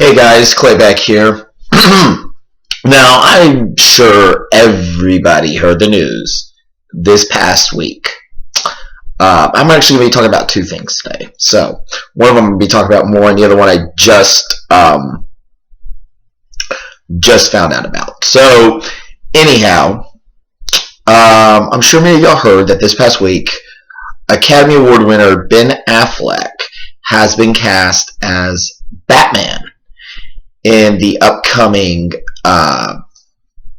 Hey guys, Clay back here. Now, I'm sure everybody heard the news this past week. I'm actually going to be talking about two things today. So, one of them I'm going to be talking about more, and the other one I just found out about. So, anyhow, I'm sure many of y'all heard that this past week, Academy Award winner Ben Affleck has been cast as Batman in the upcoming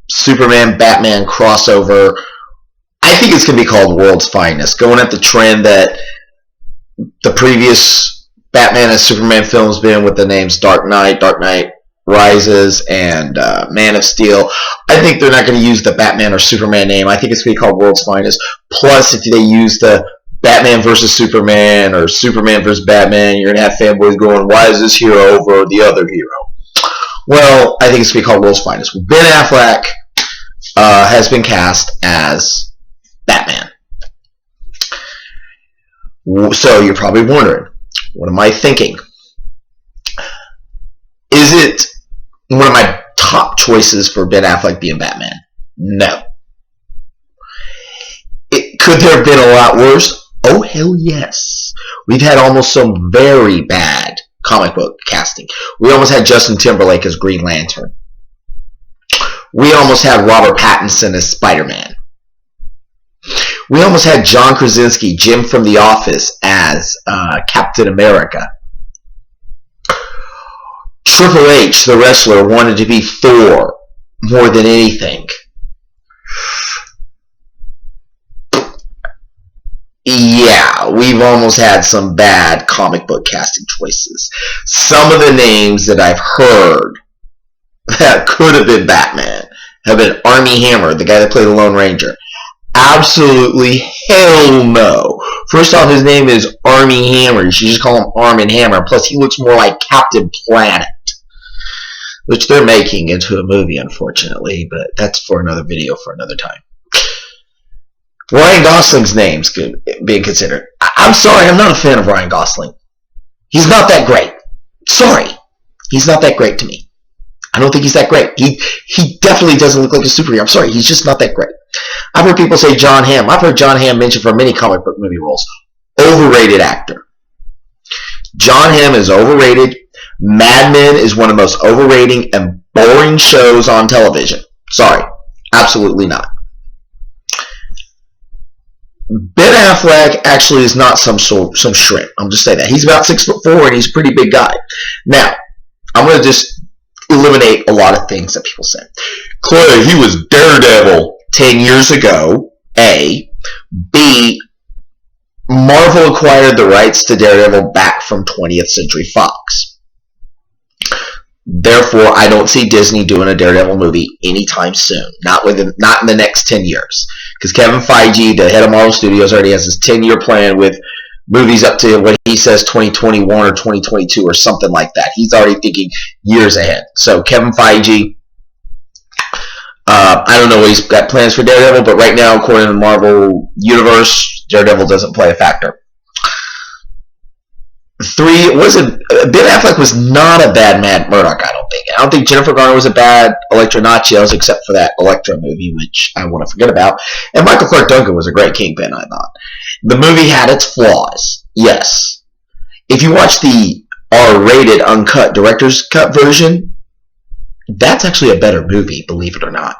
Superman-Batman crossover. I think it's going to be called World's Finest, going at the trend that the previous Batman and Superman films been with the names Dark Knight Rises, and Man of Steel. I think they're not going to use the Batman or Superman name. I think it's going to be called World's Finest. Plus, if they use the Batman versus Superman or Superman versus Batman, you're going to have fanboys going, why is this hero over the other hero? Well, I think it's going to be called World's Finest. Ben Affleck has been cast as Batman. So you're probably wondering, what am I thinking? Is it one of my top choices for Ben Affleck being Batman? No. Could there have been a lot worse? Oh, hell yes. We've had almost some very bad comic book casting. We almost had Justin Timberlake as Green Lantern. We almost had Robert Pattinson as Spider-Man. We almost had John Krasinski, Jim from The Office, as Captain America. Triple H, the wrestler, wanted to be Thor more than anything. Yeah, we've almost had some bad comic book casting choices. Some of the names that I've heard that could have been Batman have been Armie Hammer, the guy that played the Lone Ranger. Absolutely hell no. First off, his name is Armie Hammer. You should just call him Arm and Hammer. Plus, he looks more like Captain Planet, which they're making into a movie, unfortunately, but that's for another video for another time. Ryan Gosling's name's being considered. I'm sorry, I'm not a fan of Ryan Gosling. He's not that great. Sorry. He's not that great to me. I don't think he's that great. He definitely doesn't look like a superhero. I'm sorry, he's just not that great. I've heard people say John Hamm. I've heard John Hamm mentioned for many comic book movie roles. Overrated actor. John Hamm is overrated. Mad Men is one of the most overrating and boring shows on television. Sorry. Absolutely not. Ben Affleck actually is not some shrimp. I'm just saying that. He's about 6'4" and he's a pretty big guy. Now, I'm going to just eliminate a lot of things that people say. Clay, he was Daredevil 10 years ago. A. B. Marvel acquired the rights to Daredevil back from 20th Century Fox. Therefore, I don't see Disney doing a Daredevil movie anytime soon. Not in the next 10 years. Because Kevin Feige, the head of Marvel Studios, already has his 10-year plan with movies up to what he says 2021 or 2022 or something like that. He's already thinking years ahead. So Kevin Feige, I don't know what he's got plans for Daredevil, but right now, according to the Marvel Universe, Daredevil doesn't play a factor. 3, Ben Affleck was not a bad Matt Murdock, I don't think. I don't think Jennifer Garner was a bad Elektra Natchios, except for that Elektra movie, which I want to forget about. And Michael Clark Duncan was a great Kingpin, I thought. The movie had its flaws, yes. If you watch the R-rated, uncut director's cut version, that's actually a better movie, believe it or not.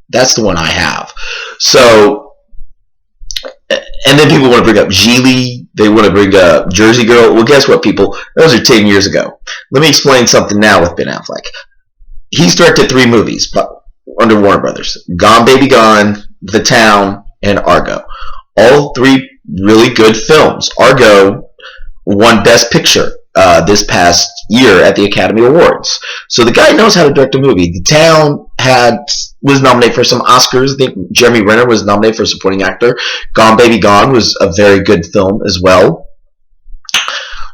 That's the one I have. So, and then people want to bring up Geely. They want to bring up Jersey Girl. Well, guess what, people? Those are 10 years ago. Let me explain something now with Ben Affleck. He's directed 3 movies under Warner Brothers. Gone Baby Gone, The Town, and Argo. All 3 really good films. Argo won Best Picture this past year at the Academy Awards. So the guy knows how to direct a movie. The Town was nominated for some Oscars. I think Jeremy Renner was nominated for supporting actor. Gone Baby Gone was a very good film as well.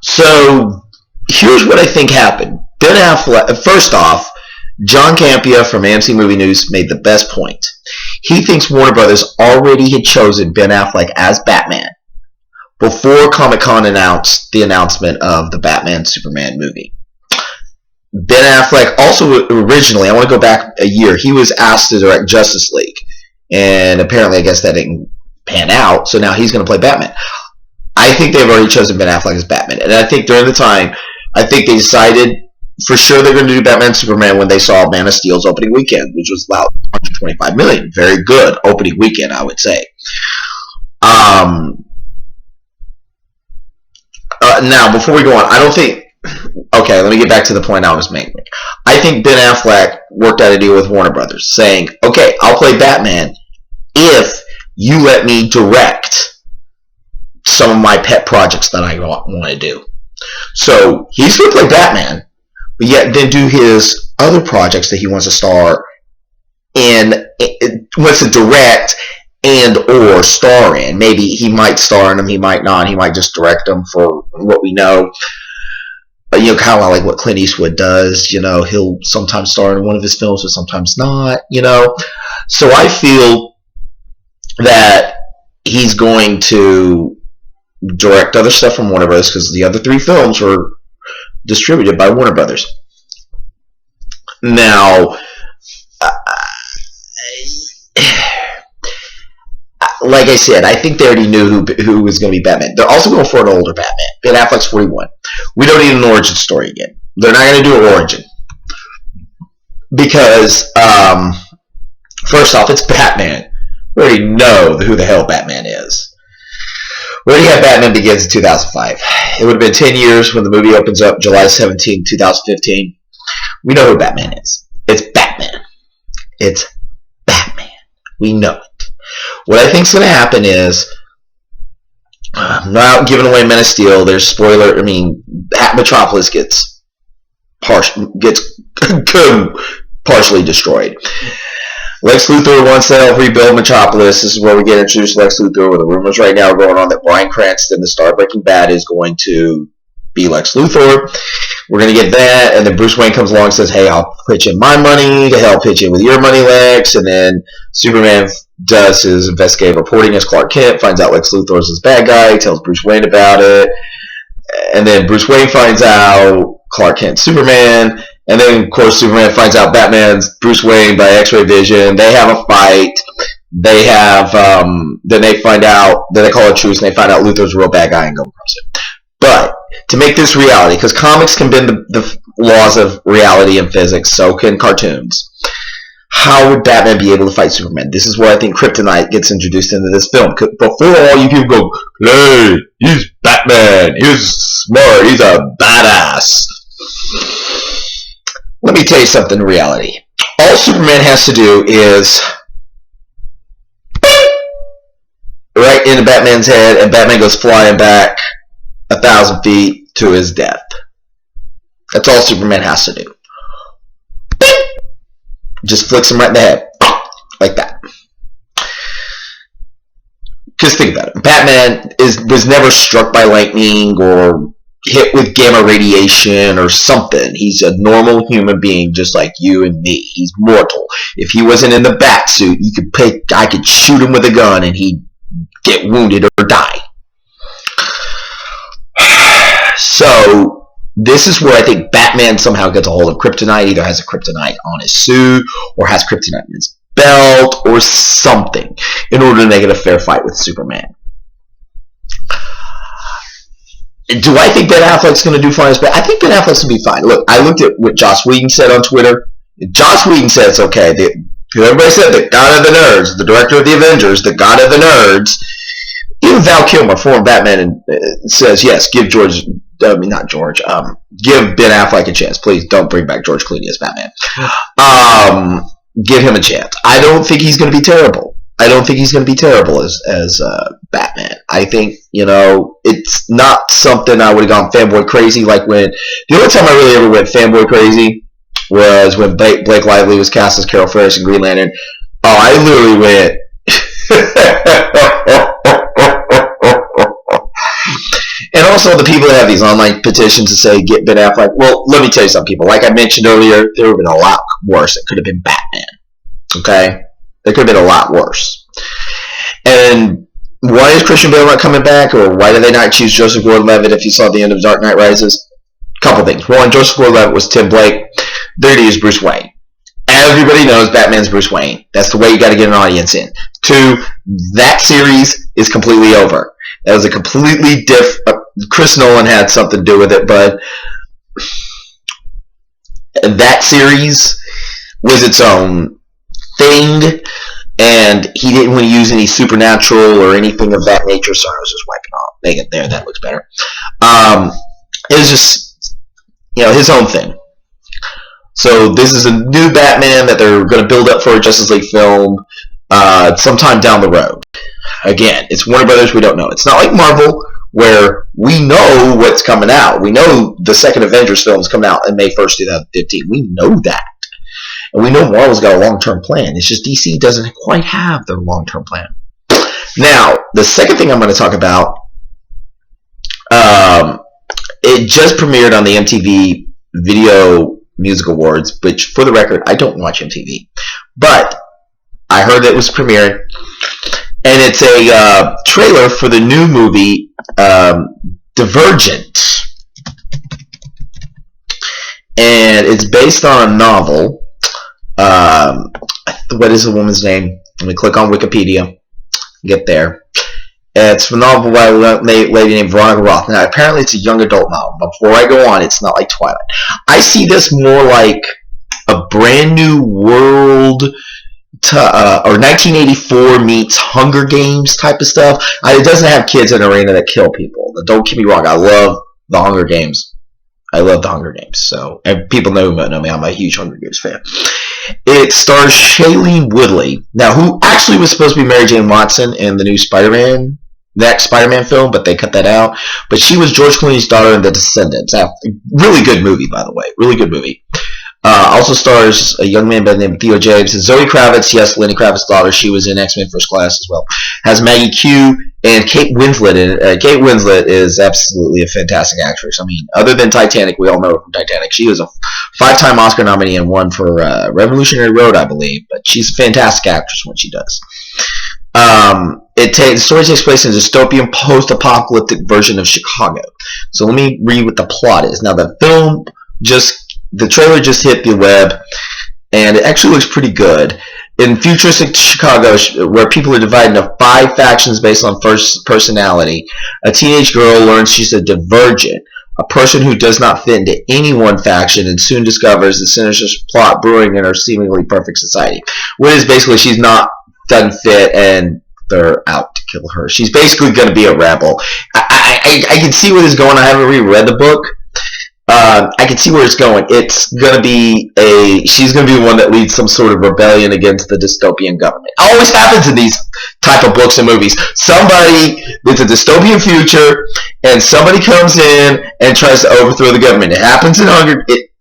So here's what I think happened. Ben Affleck, first off, John Campea from AMC Movie News made the best point. He thinks Warner Brothers already had chosen Ben Affleck as Batman before Comic-Con announced the announcement of the Batman-Superman movie. Ben Affleck also originally, I want to go back a year, he was asked to direct Justice League. And apparently, I guess that didn't pan out. So now he's going to play Batman. I think they've already chosen Ben Affleck as Batman. And I think during the time, I think they decided for sure they're going to do Batman Superman when they saw Man of Steel's opening weekend, which was about 125 million. Very good opening weekend, I would say. Now, before we go on, I don't think... Okay, let me get back to the point I was making. I think Ben Affleck worked out a deal with Warner Brothers, saying, okay, I'll play Batman if you let me direct some of my pet projects that I want to do. So, he's going to play Batman, but yet then do his other projects that he wants to star in, wants to direct and or star in. Maybe he might star in them, he might not. He might just direct them for what we know. You know, kind of like what Clint Eastwood does. You know, he'll sometimes star in one of his films, but sometimes not. You know, so I feel that he's going to direct other stuff from Warner Brothers because the other 3 films were distributed by Warner Brothers. Now, like I said, I think they already knew who was going to be Batman. They're also going for an older Batman. Ben Affleck's 41. We don't need an origin story again. They're not going to do an origin. Because, first off, it's Batman. We already know who the hell Batman is. We already had Batman Begins in 2005. It would have been 10 years when the movie opens up July 17, 2015. We know who Batman is. It's Batman. It's Batman. We know it. What I think is going to happen is, I'm not giving away Man of Steel. There's spoiler. I mean, Metropolis gets partially destroyed. Lex Luthor wants to help rebuild Metropolis. This is where we get introduced to Lex Luthor, where the rumors right now are going on that Bryan Cranston, the star of Breaking Bad, is going to be Lex Luthor. We're going to get that, and then Bruce Wayne comes along and says, hey, I'll pitch in my money to help pitch in with your money, Lex. And then Superman does his investigative reporting as Clark Kent, finds out Lex Luthor is his bad guy, tells Bruce Wayne about it, and then Bruce Wayne finds out Clark Kent's Superman, and then, of course, Superman finds out Batman's Bruce Wayne by X-ray vision. They have a fight. They have, then they find out, then they call it truce, and they find out Luthor's a real bad guy and go across it. But, to make this reality, because comics can bend the laws of reality and physics, so can cartoons. How would Batman be able to fight Superman? This is where I think kryptonite gets introduced into this film. Before all you people go, hey, he's Batman, he's smart, he's a badass. Let me tell you something in reality. All Superman has to do is right into Batman's head, and Batman goes flying back 1,000 feet to his death. That's all Superman has to do. Just flicks him right in the head. Like that. Because think about it. Batman was never struck by lightning or hit with gamma radiation or something. He's a normal human being just like you and me. He's mortal. If he wasn't in the bat suit, I could shoot him with a gun and he'd get wounded or die. So this is where I think Batman somehow gets a hold of kryptonite, either has a kryptonite on his suit or has kryptonite in his belt or something in order to make it a fair fight with Superman. Do I think Ben Affleck's going to do fine as Batman? I think Ben Affleck's going to be fine. Look, I looked at what Joss Whedon said on Twitter. Joss Whedon said it's okay. Everybody said the God of the Nerds, the director of the Avengers, the God of the Nerds. Even Val Kilmer, former Batman, says, yes, give Ben Affleck a chance. Please don't bring back George Clooney as Batman. Give him a chance. I don't think he's going to be terrible. I don't think he's going to be terrible as Batman. I think, it's not something I would have gone fanboy crazy like when... The only time I really ever went fanboy crazy was when Blake Lively was cast as Carol Ferris in Green Lantern. Oh, I literally went... And also the people that have these online petitions to say get Ben Affleck. Well, let me tell you something, people. Like I mentioned earlier, there would have been a lot worse. It could have been Batman. Okay? It could have been a lot worse. And why is Christian Bale not coming back? Or why did they not choose Joseph Gordon-Levitt if you saw the end of Dark Knight Rises? Couple things. One, Joseph Gordon-Levitt was Tim Blake. There it is, Bruce Wayne. Everybody knows Batman's Bruce Wayne. That's the way you got to get an audience in. Two, that series is completely over. That was a completely Chris Nolan had something to do with it, but that series was its own thing, and he didn't want to use any supernatural or anything of that nature. Sorry, I was just wiping off. Make it there. That looks better. It was just, his own thing. So this is a new Batman that they're going to build up for a Justice League film sometime down the road. Again, it's Warner Brothers. We don't know. It's not like Marvel, where we know what's coming out. We know the second Avengers film is coming out on May 1st, 2015. We know that. And we know Marvel's got a long-term plan. It's just DC doesn't quite have their long-term plan. Now, the second thing I'm going to talk about, it just premiered on the MTV Video Music Awards, which, for the record, I don't watch MTV. But I heard it was premiering, and it's a trailer for the new movie Divergent. And it's based on a novel. What is the woman's name? Let me click on Wikipedia. Get there. It's a novel by a lady named Veronica Roth. Now, apparently it's a young adult novel. Before I go on, it's not like Twilight. I see this more like a brand new world, or 1984 meets Hunger Games type of stuff. It doesn't have kids in an arena that kill people. Don't get me wrong. I love the Hunger Games. So, and people know me. I'm a huge Hunger Games fan. It stars Shailene Woodley. Now, who actually was supposed to be Mary Jane Watson in the new next Spider-Man film, but they cut that out. But she was George Clooney's daughter in The Descendants. Really good movie, by the way. Really good movie. Also stars a young man by the name of Theo James and Zoe Kravitz. Yes, Lenny Kravitz's daughter. She was in X-Men First Class as well. Has Maggie Q and Kate Winslet in it. Kate Winslet is absolutely a fantastic actress. I mean, other than Titanic, we all know her from Titanic. She was a 5-time Oscar nominee and won for Revolutionary Road, I believe. But she's a fantastic actress when she does. The story takes place in a dystopian post-apocalyptic version of Chicago. So let me read what the plot is. Now, the trailer just hit the web, and it actually looks pretty good. In futuristic Chicago, where people are divided into 5 factions based on personality, a teenage girl learns she's a divergent, a person who does not fit into any one faction, and soon discovers the sinister plot brewing in her seemingly perfect society. What is basically she's doesn't fit, and they're out to kill her. She's basically going to be a rebel. I can see where this is going. I haven't reread the book. I can see where it's going. She's going to be the one that leads some sort of rebellion against the dystopian government. It always happens in these type of books and movies. It's a dystopian future, and somebody comes in and tries to overthrow the government. It happens in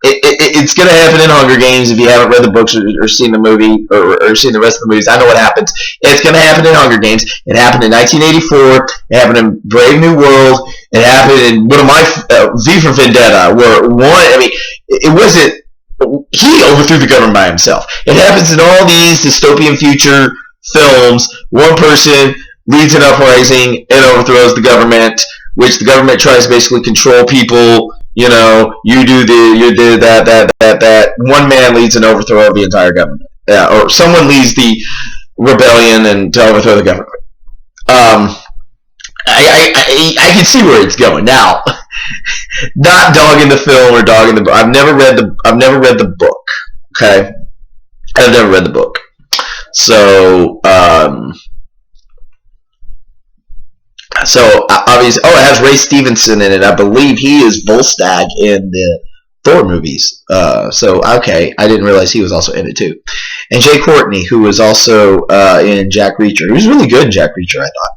it's going to happen in Hunger Games. If you haven't read the books or seen the movie or seen the rest of the movies, I know what happens. It's going to happen in Hunger Games. It happened in 1984. It happened in Brave New World. It happened in one of my V for Vendetta, it wasn't. He overthrew the government by himself. It happens in all these dystopian future films. One person leads an uprising and overthrows the government, which the government tries to basically control people. You do that. One man leads an overthrow of the entire government. Or someone leads the rebellion and to overthrow the government. I can see where it's going. Now, not dogging the film or dogging the book. I've never read the book. Okay? I've never read the book. So, obviously, it has Ray Stevenson in it. I believe he is Volstagg in the Thor movies. Okay, I didn't realize he was also in it too. And Jay Courtney, who was also in Jack Reacher. He was really good in Jack Reacher, I thought.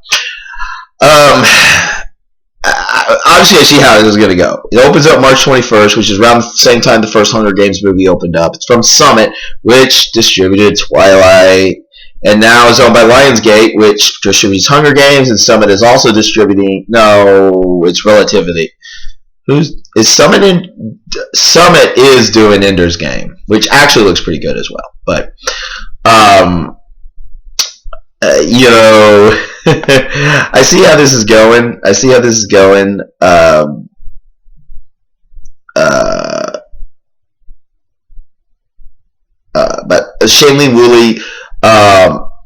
Obviously, I see how this is going to go. It opens up March 21st, which is around the same time the first Hunger Games movie opened up. It's from Summit, which distributed Twilight, and now is owned by Lionsgate, which distributes Hunger Games, and Summit is also distributing. No, it's Relativity. Summit is doing Ender's Game, which actually looks pretty good as well. But I see how this is going. Shailene Woodley.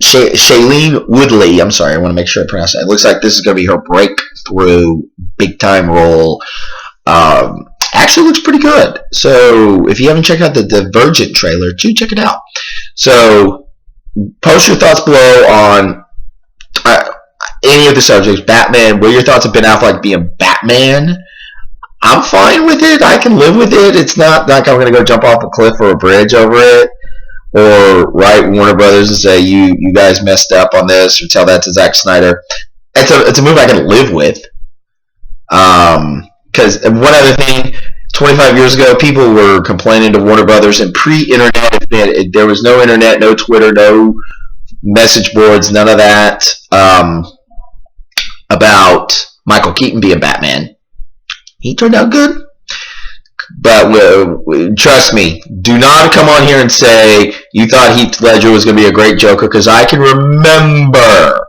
Shailene Woodley. I'm sorry. I want to make sure I pronounce that. It looks like this is going to be her breakthrough big time role. Actually looks pretty good. So if you haven't checked out the Divergent trailer, do check it out. So post your thoughts below on any of the subjects. Batman. What are your thoughts of Ben Affleck being Batman? I'm fine with it. I can live with it. It's not like I'm going to go jump off a cliff or a bridge over it, or write Warner Brothers and say you guys messed up on this, or tell that to Zack Snyder. It's a move I can live with. Because one other thing, 25 years ago, people were complaining to Warner Brothers, and pre-internet, there was no internet, no Twitter, no message boards, none of that, about Michael Keaton being Batman. He turned out good. But trust me, do not come on here and say you thought Heath Ledger was going to be a great Joker, because I can remember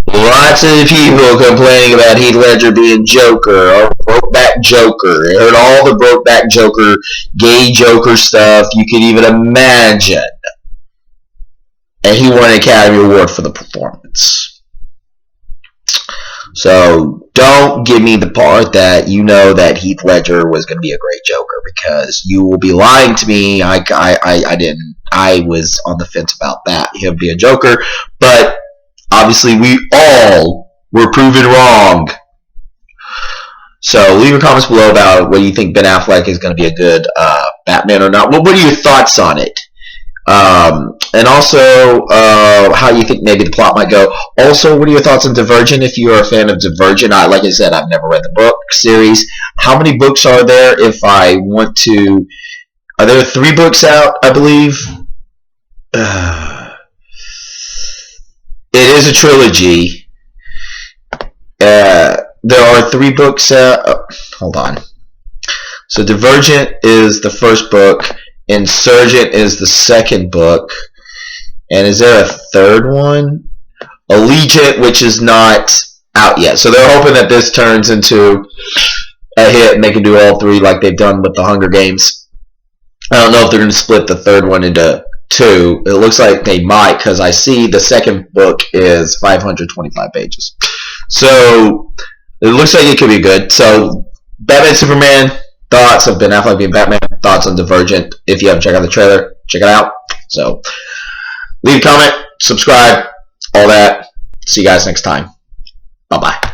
lots of people complaining about Heath Ledger being Joker or Brokeback Joker. I heard all the Brokeback Joker, gay Joker stuff you could even imagine. And he won an Academy Award for the performance. So don't give me the part that you know that Heath Ledger was going to be a great Joker, because you will be lying to me. I didn't. I was on the fence about that, him being a Joker, but obviously we all were proven wrong. So leave your comments below about whether you think Ben Affleck is going to be a good Batman or not. What are your thoughts on it? And also how you think maybe the plot might go. Also, what are your thoughts on Divergent? If you are a fan of Divergent, like I said, I've never read the book series. How many books are there? If I want to, are there 3 books out? I believe it is a trilogy. There are 3 books out. Hold on. So Divergent is the first book. Insurgent is the second book. And is there a third one? Allegiant, which is not out yet. So they're hoping that this turns into a hit and they can do all 3 like they've done with the Hunger Games. I don't know if they're going to split the third one into 2. It looks like they might, because I see the second book is 525 pages. So it looks like it could be good. So Batman Superman, thoughts of Ben Affleck being Batman, thoughts on Divergent. If you haven't checked out the trailer, check it out. So leave a comment, subscribe, all that. See you guys next time. Bye-bye.